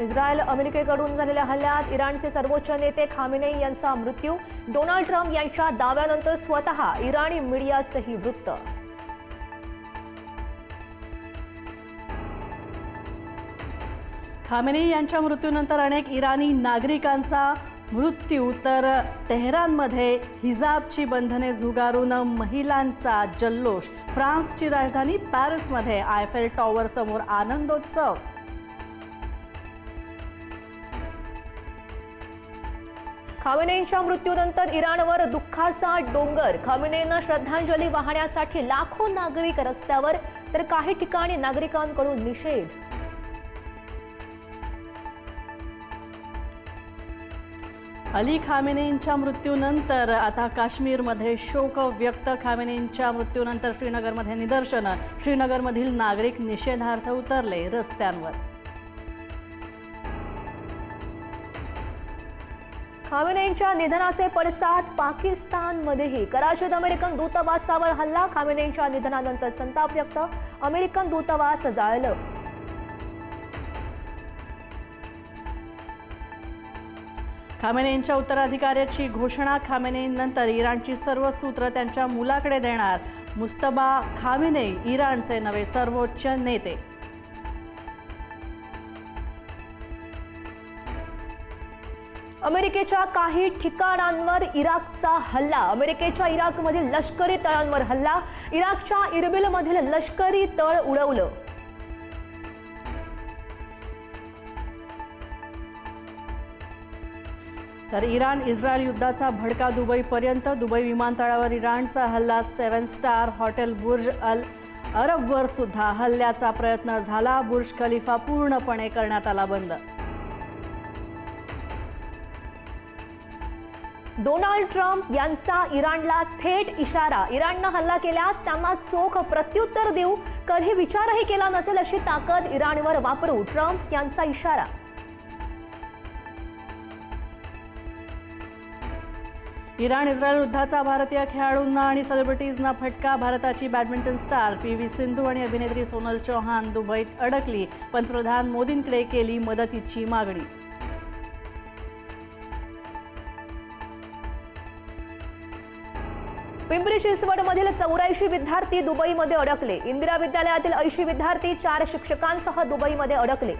Israel अमेरिकेकडून झालेल्या हल्ल्यात इराणचे सर्वोच्च नेते खामेनेई यांचा मृत्यू. डोनाल्ड ट्रम्प यांच्या दाव्यानंतर स्वतः इराणी मीडियाचंही वृत्त. खामेनेई यांच्या मृत्यूनंतर अनेक इराणी नागरिकांचा मृत्यू, तर तेहरानमध्ये हिजाबची बंधने झुगारून महिलांचा जल्लोष. फ्रान्सची राजधानी पॅरिसमध्ये आयफेल टॉवर समोर आनंदोत्सव. खामेनेईंच्या मृत्यूनंतर इराणवर दुःखाचा डोंगर. खामेनेईंना श्रद्धांजली वाहण्यासाठी लाखो नागरिक रस्त्यावर, तर काही ठिकाणी नागरिकांकडून निषेध. अली खामेनेईंच्या मृत्यूनंतर आता काश्मीरमध्ये शोक व्यक्त. खामेनेईंच्या मृत्यूनंतर श्रीनगरमध्ये निदर्शनं. श्रीनगरमधील नागरिक निषेधार्थ उतरले रस्त्यांवर. खामेनेईंच्या निधनाचे पडसाद पाकिस्तानमध्येही. कराचीत अमेरिकन दूतावासावर हल्ला. खामेनेईंच्या निधनानंतर संताप व्यक्त. अमेरिकन दूतावास जाळलं. खामेनेईंच्या उत्तराधिकाऱ्याची घोषणा. खामेनेईंनंतर इराणची सर्व सूत्र त्यांच्या मुलाकडे देणार. मुस्तबा खामेनेई इराणचे नवे सर्वोच्च नेते. अमेरिकेच्या काही ठिकाणांवर इराकचा हल्ला. अमेरिकेच्या इराकमधील लष्करी तळांवर हल्ला. इराकच्या इरबिलमधील लष्करी तळ उडवलं. तर इराण इस्रायल युद्धाचा भडका दुबईपर्यंत. दुबई विमानतळावर इराणचा हल्ला. 7 स्टार हॉटेल बुर्ज अल अरबवर सुद्धा हल्ल्याचा प्रयत्न झाला. बुर्ज खलिफा पूर्णपणे करण्यात आला बंद. डोनाल्ड ट्रम्प यांचा इराणला थेट इशारा. इराणनं हल्ला केल्यास त्यांना चोख प्रत्युत्तर देऊ. कधी विचारही केला नसेल अशी ताकद इराणवर वापरू. ट्रम्प यांचा इशारा. इराण इस्रायल युद्धाचा भारतीय खेळाडूंना आणि सेलिब्रिटीजना फटका. भारताची बॅडमिंटन स्टार PV सिंधू आणि अभिनेत्री सोनल चौहान दुबईत अडकली. पंतप्रधान मोदींकडे केली मदतीची मागणी. पिंपरी चिंचवडमधील 84 विद्यार्थी दुबईमध्ये अडकले. इंदिरा विद्यालयातील 80 विद्यार्थी 4 शिक्षकांसह दुबईमध्ये अडकले.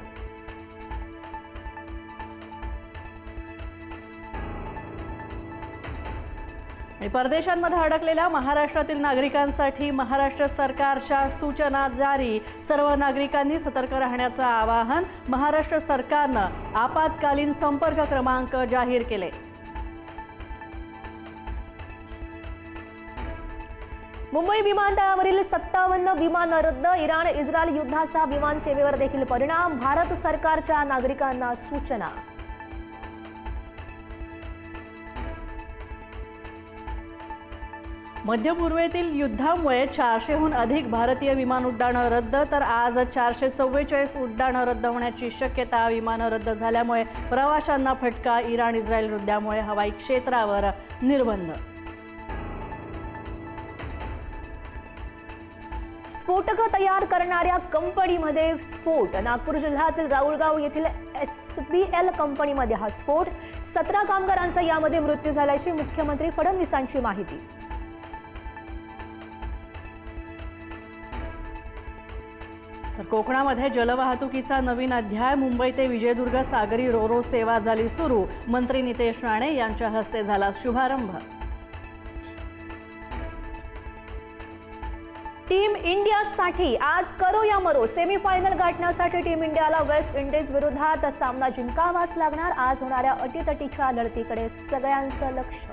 परदेशांमध्ये अडकलेल्या महाराष्ट्रातील नागरिकांसाठी महाराष्ट्र सरकारच्या सूचना जारी. सर्व नागरिकांनी सतर्क राहण्याचं आवाहन. महाराष्ट्र सरकारनं आपत्कालीन संपर्क क्रमांक जाहीर केले. मुंबई विमानतळावरील 57 विमानं रद्द. इराण इस्रायल युद्धाचा विमान सेवेवर देखील परिणाम. भारत सरकारच्या नागरिकांना सूचना. मध्य पूर्वेतील युद्धामुळे 400हून अधिक भारतीय विमान उड्डाणं रद्द. तर आज 444 उड्डाणं रद्द होण्याची शक्यता. विमानं रद्द झाल्यामुळे प्रवाशांना फटका. इराण इस्रायल युद्धामुळे हवाई क्षेत्रावर निर्बंध. स्फोटकं तयार करणाऱ्या कंपनीमध्ये स्फोट. नागपूर जिल्ह्यातील राऊळगाव येथील SBL कंपनीमध्ये हा स्फोट. 17 कामगारांचा यामध्ये मृत्यू झाल्याची मुख्यमंत्री फडणवीसांची माहिती. तर कोकणामध्ये जलवाहतुकीचा नवीन अध्याय. मुंबई ते विजयदुर्ग सागरी रोरो सेवा झाली सुरू. मंत्री नितेश राणे यांच्या हस्ते झाला शुभारंभ. टीम इंडियासाठी आज करो या मरो. सेमीफायनल गाठण्यासाठी टीम इंडियाला वेस्ट इंडिज विरोधात सामना जिंकावाच लागणार. आज होणाऱ्या अटीतटीच्या लढतीकडे सगळ्यांचं लक्ष.